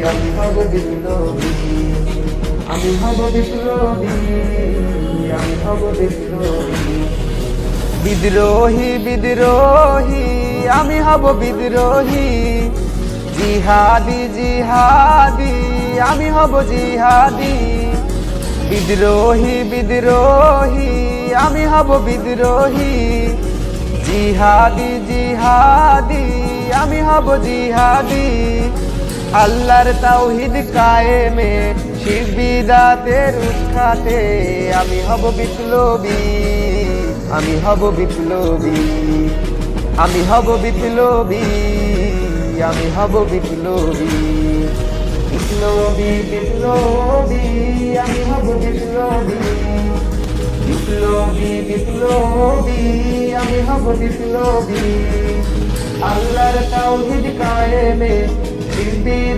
আমি হব বিপ্লবী, আমি হব বিপ্লবী, আমি হব বিপ্লবী। বিদ্রোহী বিদ্রোহী আমি হব বিদ্রোহী, জিহাদি জিহাদি আমি হব জিহাদি। বিদ্রোহী বিদ্রোহী আমি হব বিদ্রোহী, জিহাদি জিহাদি আমি হব জিহাদি। আল্লাহর তাওহীদ কায়েমে শিরক বিদআতের উৎখাতে আমি হব বিপ্লবী, আমি হব বিপ্লবী, আমি হব বিপ্লবী, আমি হব বিপ্লবী। বিপ্লবী বিপ্লবী আমি হব বিপ্লবী, বিপ্লবী বিপ্লবী আমি হব বিপ্লবী। আল্লাহর তাওহীদ কায়েমে শিরক